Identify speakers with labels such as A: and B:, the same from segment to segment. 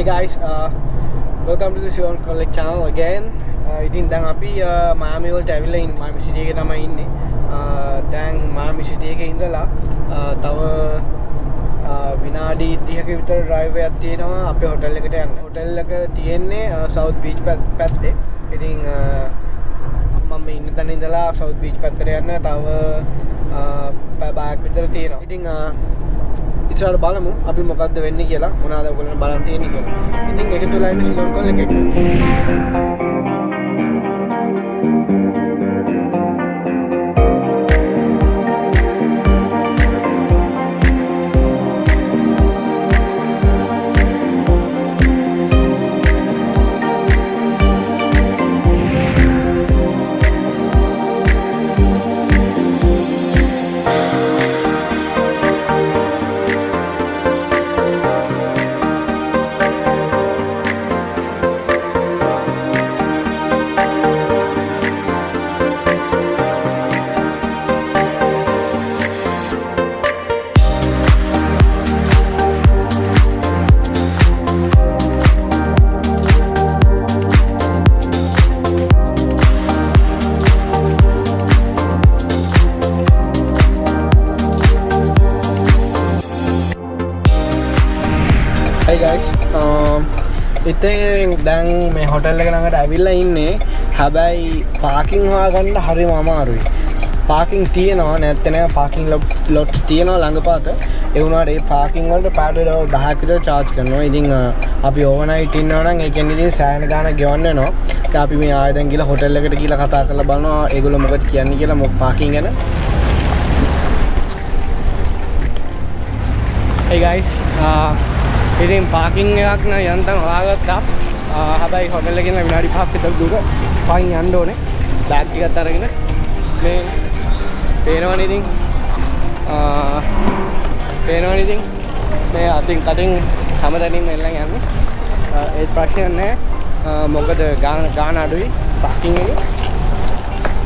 A: guys, welcome to the Ceylon Kollek channel again. ඉතින් දැන් අපි Miami වලට ඇවිල්ලා ඉන්නේ. Miami City එකේ තමයි ඉන්නේ. දැන් Miami City එකේ ඉඳලා තව විනාඩි 30ක විතර drive එකක් තියෙනවා අපේ hotel එකට යන්න. hotel එක තියෙන්නේ South Beach පැත්තේ. ඉතින් මම ඉන්න තැන ඉඳලා South Beach පැත්තට යන්න තව පැය භාගයක් විතර තියෙනවා. ඉතින් ඉස්සරහට බලමු අපි මොකද්ද වෙන්නේ කියලා මොනවාද ඔයගොල්ලෝ බලන්න තියෙන්නේ කියලා. ඉතින් එකතු වෙලා ඉන්න Ceylon Kollek එක. Hey guys, ඉතින් දැන් මේ හොටල් එක ළඟට ඇවිල්ලා ඉන්නේ. හැබැයි පාකින් හොයාගන්න හරිම අමාරුයි. පාකින් තියෙනවා නැත්නම් නෑ පාකින් ලොට් තියෙනවා ළඟපාත. ඒ වුණාට ඒ පාකින් වලට පාට $10ක් විතර charge කරනවා. ඉතින් අපි overnight ඉන්නවා නම් ඒ කියන්නේ ඉතින් සෑහෙන ගාණක් ගෙවන්න වෙනවා. ඉතින් අපි මේ ආයෙ දැන් ගිහලා හොටල් එකට ගිහලා කතා කරලා බලනවා ඒගොල්ලෝ මොකද කියන්නේ කියලා පාකින් ගැන. Hey guys, ඉතින් පාකින් එකක් නම් යන්තම් හොයාගත්තා. හැබැයි හොටල් එකේ ඉන්න විනාඩි 5ක් විතර දුර පයින් යන්න ඕනේ. බෑග් ටිකත් අරගෙන මේ පේනවනේ ඉතින් මේ අතින් කටින් හැමතැනින්ම එල්ලන් යන්නේ. ඒ ප්‍රශ්නයක් නැහැ. මොකද ගාන අඩුයි පාකින් එකේ.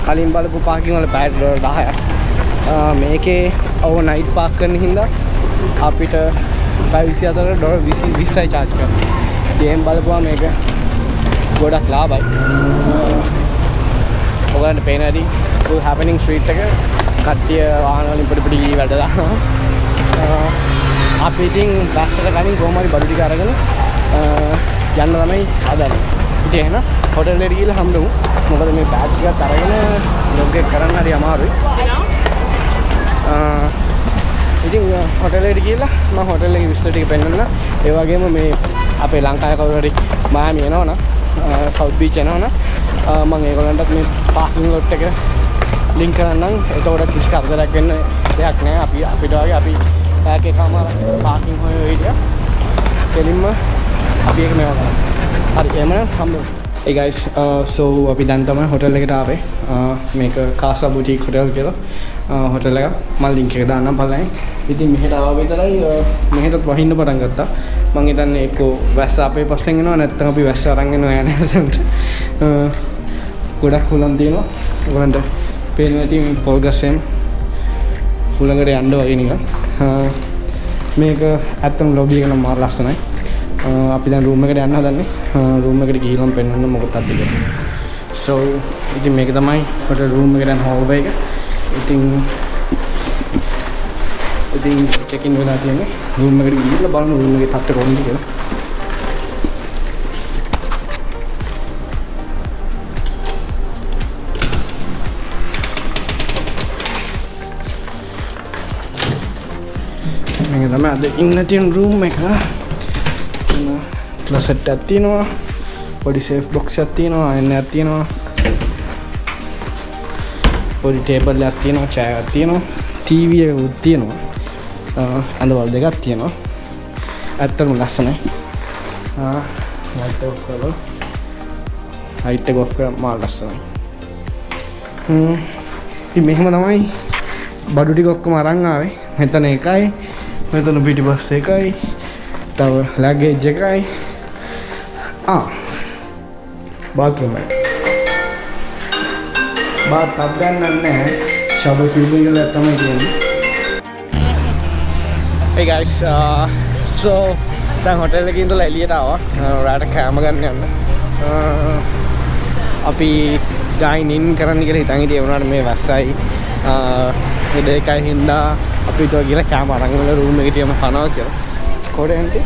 A: කලින් බලපු පාකින් වල පැය $10ක්. මේකේ ඕවර්නයිට් පාක් කරන හින්දා අපිට $24 charge කරනවා. ගේම් බලපුවා මේක ගොඩක් ලාභයි. ඔයගලන්ට පේන ඇති full happening street එක කට්ටිය වාහන වලින් පිටි ගිහී වැඩ දානවා. අපි ඉතින් බස්සට කලින් කොහොම හරි බඩු ටික අරගෙන යන්න තමයි හදන්නේ. ඉතින් එහෙනම් හොටල් එකට ගිහලා හම්බෙමු. මොකද මේ බෑග් ටිකත් අරගෙන vlog එක කරන්න හරි අමාරුයි. ඉතින් හොටල් එකට ගිහලා මම හොටල් එකේ විස්තර ටික පෙන්නන්න. ඒ වගේම මේ අපේ ලංකාවේ කවුරු හරි Miami එනවනම් South Beach එනවනම් මම ඒගොල්ලන්ටත් මේ පාකින් ලොට් එක ලින්ක් කරන්නම්. එතකොට කිසි කරදරයක් වෙන්න දෙයක් නැහැ. අපිට වගේ අපි පැයක් එකම පාකින් හොයෝ හිටියා. කෙලින්ම අපි ඒක මේවා කරා. හරි එහෙනම් හම්බෙමු. Hey guys, so අපි දැන් තමයි හොටල් එකට ආවේ. මේක casaboutiquehotel කියලා හොටල් එක. මම ලින්ක් එක දාන්නම් බලන්න. ඉතින් මෙහෙට ආව විතරයි මෙහෙටත් වහින්න පටන් ගත්තා. මම හිතන්නේ එක්ක වැස්ස අපේ පස්සෙන් එනවා නැත්නම් අපි වැස්ස අරන් එනවා යන්නේ නැසන්ට. ගොඩක් හුලන් තියෙනවා. ඔයගලන්ට පේනවා ඇති මේ පොල් ගස්සෙන් හුලඟට යන්න වගේ නිකන්. මේක ඇත්තම ලොබි එක නම් මාර ලස්සනයි. අපි දැන් රූම් එකට යන්න හදන්නේ. රූම් එකට ගිහිල්ලාම පෙන්වන්න මොකක්ද කියලා. So ඉතින් මේක තමයි හොටල් රූම් එකට යන හෝල්වේ එක. ඉතින් check in වෙලා තියෙන්නේ. රූම් එකට ගිහිල්ලා බලමු රූම් එකේ තත්ත්වය කොහොමද කියලා. මේක තමයි අද ඉන්න තියෙන රූම් එක. ක්ලෝසට් එකක් තියෙනවා. පොඩි සේෆ් බොක්ස් එකක් තියෙනවා. අයන් එකක් තියෙනවා. පොඩි ටේබල් එකක් තියෙනවා. චෑර් එකක් තියෙනවා. ටීවී එකකුත් තියෙනවා. අඳවල් දෙකක් තියෙනවා. ඇත්තටම ලස්සනයි. ලයිට් එක ඔෆ් කරලා. ලයිට් එක ඔෆ් කරා මාල් ලස්සනයි. ඉතින් මෙහෙම තමයි බඩු ටික ඔක්කොම අරන් ආවේ. මෙතන එකයි. මෙතන පිටිපස්ස එකයි. තව ලගේජ් එකයි. bathroom එක. bath tub ගන්නන්නේ නැහැ. shower tube එක තමයි තියෙන්නේ. Hey guys, so දැන් හොටෙල් එකේ ඉඳලා එළියට ආවා. රාට කෑම ගන්න යන්න. අපි ඩයින් ඉන් කරන්න කියලා හිතන් හිටියේ වුණාට මේ වැස්සයි ඉත එකයි හින්දා අපි හිතුවා කියලා කෑම අරන් ඉන්න රූම් එකට යම කනවා කියලා. කොහෙද යන්නේ?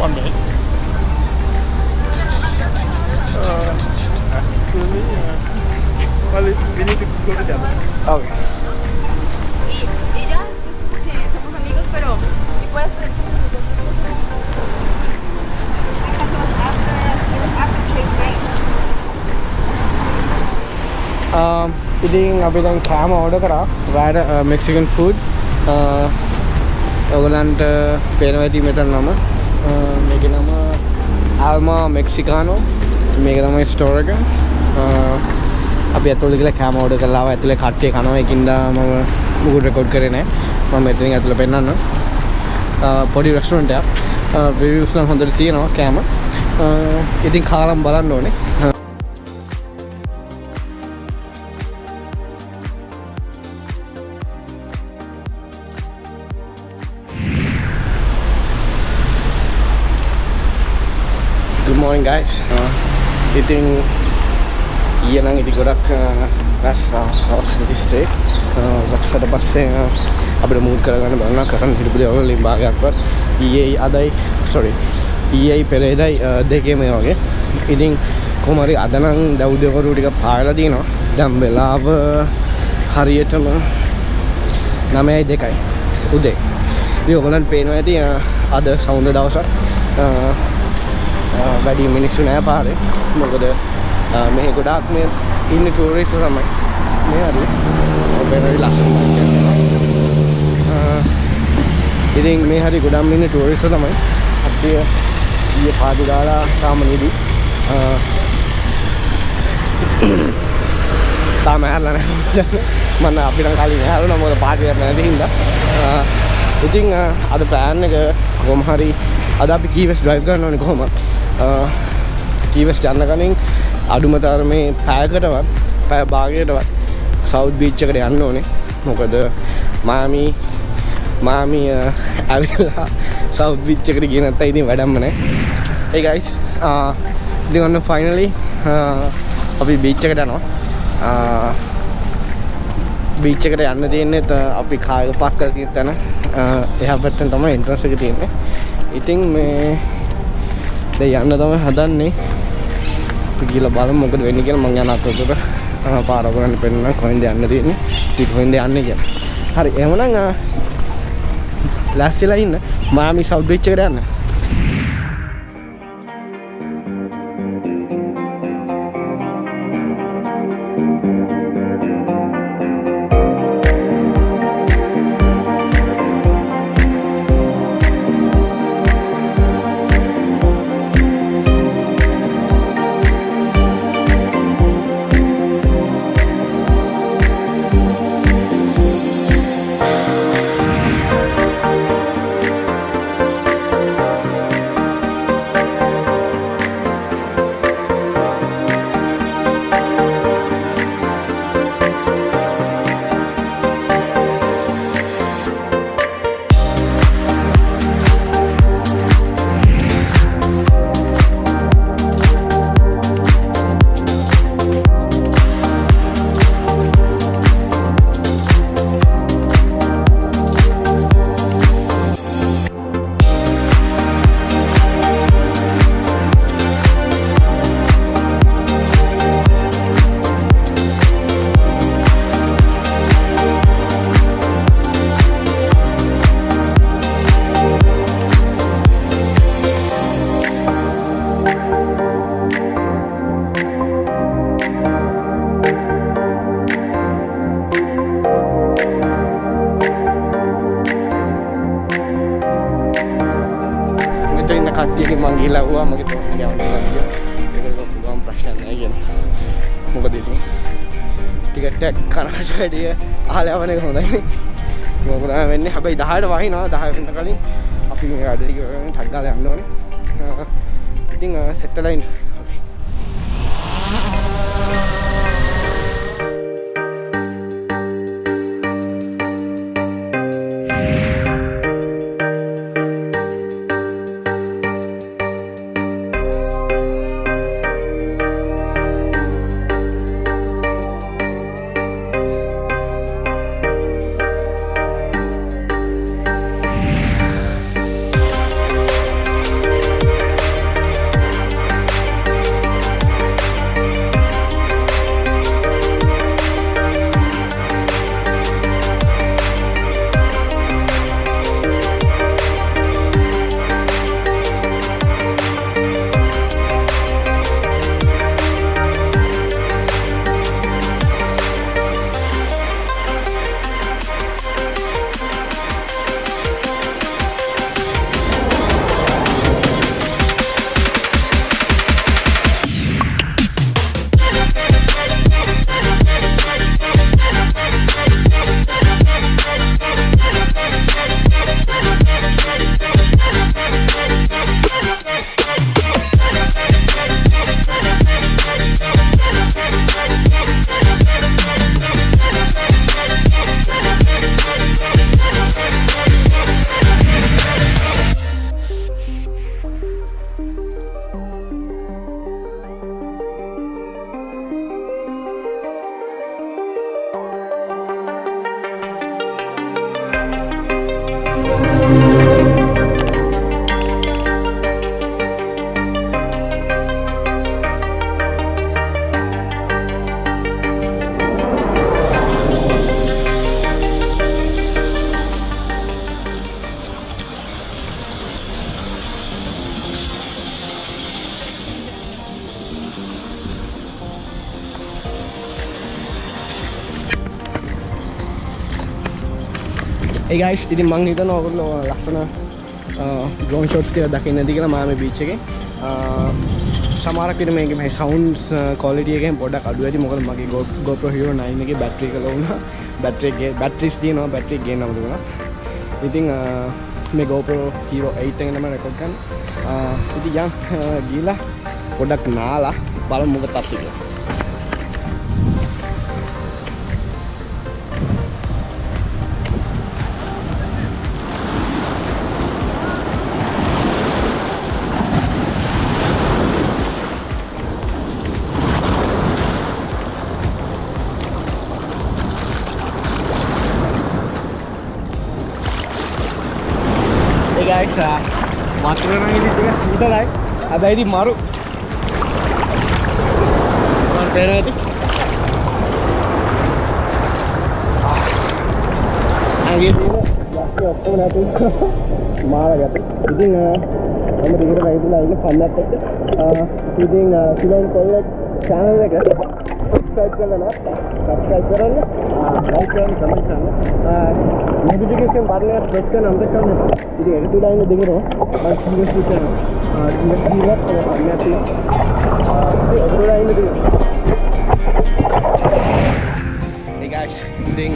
A: One minute. Actually, well, we need to go to the other side. Okay.
B: Y ya, pues como que somos amigos, pero ¿y puedes ver?
A: ඉතින් අපි දැන් කෑම ඕඩර් කරා. රාට මෙක්සිකන් ෆුඩ්. ඔයගලන්ට පේනවා ඇති මෙතන නම. මේකේ නම ආල්මා මෙක්සිකානෝ. මේක තමයි ස්ටෝර් එක. අපි ඇතුළේ ගිහලා කෑම ඕඩර් කරලා ආවා. ඇතුළේ කට්ටිය කනවා. ඒකින්ද මම මුකුත් රෙකෝඩ් කරේ නැහැ. මම මෙතනින් ඇතුළේ පෙන්නන්න. පොඩි රෙස්ටොරන්ට් එකක්. රිවිව්ස් නම් හොඳට තියෙනවා කෑම. ඉතින් කාලම් බලන්න ඕනේ. Good morning guys. Iting ඊයේ නම් ඉතින් ගොඩක් රස්සා අවස්ථිතේ වක්සට පස්සේ අපිට මූව් කරගන්න බලනවා කරන්න හිටපු දේවල් වලින් භාගයක්වත් ඊයේ පෙරේදයි දෙකේම වගේ. ඉතින් කොහොම හරි අද නම් දවුදේකරු ටික පායලා දිනවා. දැන් වෙලාව හරියටම 9:02 උදේ. ඉතින් ඔයගොල්ලන්ට පේනවා ඇති අද සවුන්ද දවසක්. වැඩි මිනිස්සු නෑ පාරේ. මොකද මේ ගොඩාක් මේ ඉන්නේ ටූරිස්ට් තමයි. මේ හරි ඔබේ ලස්සන ඉතින් මේ හරි ගොඩක් ඉන්නේ ටූරිස්ට් තමයි. අපි ඊයේ පාදි දාලා සාමනීදී තාම ඇරලා නැහැ. මම අපිට කලින් ඇරලා මොකද පාදි ඇරලා නැති හින්දා. ඉතින් අද ප්ලෑන් එක කොහොම හරි අද අපි කීවෙස් ඩ්‍රයිව් කරන්න ඕනේ කොහොමද? කීවෙස් යන්න කලින් අඩුමතර මේ පැයකටවත් පැය භාගයකටවත් සවුත් බීච් එකට යන්න ඕනේ. මොකද මාමි ඇවිල්ලා සවුත් බීච් එකට ගියේ නැත්නම් ඉතින් වැඩක්ම නැහැ. Hey guys, ඉතින් ඔන්න finally අපි බීච් එකට යනවා. බීච් එකට යන්න තියෙන්නේ අපි කායක පාක් කරලා තියෙන තැන. එහා පැත්තෙන් තමයි එන්ට්‍රන්ස් එක තියෙන්නේ. ඉතින් මේ දැන් යන්න තමයි හදන්නේ. අපි ගිහලා බලමු මොකද වෙන්නේ කියලා. මම යන අතරතුර පාර ඔයගොල්ලන්ට පෙන්නන්න කොහෙන්ද යන්න තියෙන්නේ. ඊට කොහෙන්ද යන්නේ කියලා. හරි එහෙමනම් ලෑස්තිලා ඉන්න. මාමි සවුත් බීච් එකට යන්න. කට්ටියකින් මං ගිහලා ආවා මගේ දොස්තර ගාවට ගියා. ඒක පුළුවන් ප්‍රශ්න නැහැ කියන්නේ. මොකද ඉතින් ටිකට් එක කනට වැඩිය අහලා යවන එක හොඳයි. මොකද වෙන්නේ හැබැයි 10ට වහිනවා 10 වෙනකන් කලින් අපි මේ වැඩ ටික කරගෙන ටක් ගාලා යන්න ඕනේ. ඉතින් සෙට් වෙලා ඉන්න. Hey guys, ඉතින් මං හිතනවා ඔයගොල්ලෝ ලස්සන drone shots ටික දකින්න ඇති කියලා මාමේ beach එකේ. සමහරක් විට මේකේ මේ sounds quality එකෙන් පොඩ්ඩක් අඩු ඇති මොකද මගේ GoPro Hero 9 එකේ battery එක low වුණා. batteries තියෙනවා battery එක ගේන්නම දුන්නා. ඉතින් මේ GoPro Hero 8 එකෙන් තමයි record කරන්නේ. ඉතින් යම් ගිහලා පොඩ්ඩක් නාලා බලමු මොකද තත්ත්වය කියලා. Hey guys, වතුර නම් ඉතින් ටික විතරයි. හැබැයි ඉතින් මරු. මම පේනවාද? අගේ තියෙන ඔක්කොම නැතු මාරගත. ඉතින් මම දිගට වයිදුලා ඉන්නේ කන්නත් එක්ක. ඉතින් Ceylon Kollek channel එක subscribe කරලා නැත්නම් subscribe කරන්න. like කරන්න comment කරන්න. notification button එක press කරන්න අමතක කරන්න එපා. ඉතින් ඒක තුලා ඉන්න දෙකරෝ මම serious කරනවා. serious කියලා තමයි නැති. ඒක තුලා ඉන්න දෙක. Hey guys, ඉතින්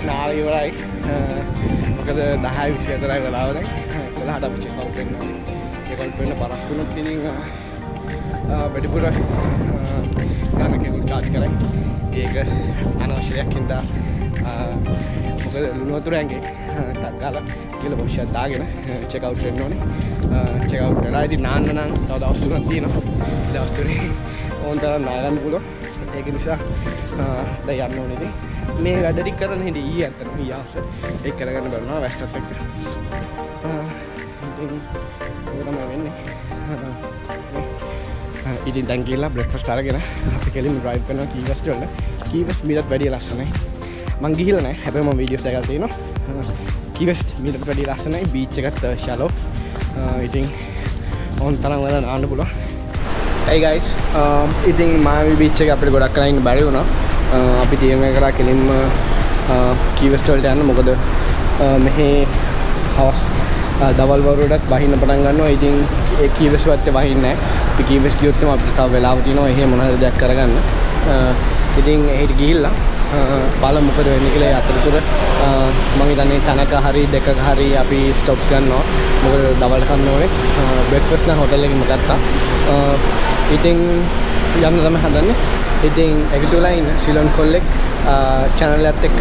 A: නාල ඉවරයි. මොකද 10:24යි වෙලාව දැන්. 11ට අපි check out වෙනවා. check out වෙන්න පරක් වුණොත් ඉතින් වැඩිපුර ගානකෙකුට charge කරයි. ඒක අනවශ්‍ය දෙයක් හින්දා මොකද ලුණු වතුර ඇඟේ ටක් ගාලා කියලා බොෂ්ෂයක් දාගෙන check out වෙන්න ඕනේ. check out වෙලා ඉතින් නාන්න නම් තව දවස් තුනක් තියෙනවා. දවස් තුනේ ඕන තරම් නාගන්න පුළුවන්. ඒක නිසා දැන් යන්න ඕනේ ඉතින්. මේ වැඩ ටික කරන හැටි ඊයේ අතන ඊයාස ඒක කරගන්න බලනවා වැස්සත් එක්ක. ඉතින් ඒක තමයි වෙන්නේ. ඉතින් දැන් ගිහලා බ්‍රෙක්ෆාස්ට් අරගෙන අපි කෙලින් drive කරනවා කී වෙස්ට් වල. කී වෙස්ට් මීටත් වැඩිය ලස්සනයි. මං ගිහිල්ලා නැහැ. හැබැයි මම වීඩියෝස් එකක් තියෙනවා. කී වෙස්ට් මීටත් වැඩිය ලස්සනයි. බීච් එකත් shallow. ඉතින් ඕන තරම් වෙලා නාන්න පුළුවන්. Hey guys, ඉතින් Miami beach එක අපිට ගොඩක් කලින් ඉන්න බැරි වුණා. අපි තීරණය කළා කෙලින්ම කී වෙස්ට් වලට යන්න. මොකද මෙහි හවස් දවල් වරුවටත් වහින්න පටන් ගන්නවා. ඉතින් ඒ කී වෙස්ට් වලට වහින්නේ නැහැ. අපි කී වෙස්ට් ගියොත් අපිට තව වෙලාවක් තියෙනවා. එහෙම මොන හරි දෙයක් කරගන්න. ඉතින් එහෙට ගිහිල්ලා බලමු මොකද වෙන්නේ කියලා. අතරතුර මම හිතන්නේ තැනක හරි දෙකක හරි අපි ස්ටොප්ස් ගන්නවා. මොකද දවල්ට කන්න ඕනේ. බ්‍රෙක්ෆාස්ට් නම් හොටෙල් එකෙම ගත්තා. ඉතින් යන්න තමයි හදන්නේ. ඉතින් එකතු වෙලා ඉන්න Ceylon Kollek channel එකත් එක්ක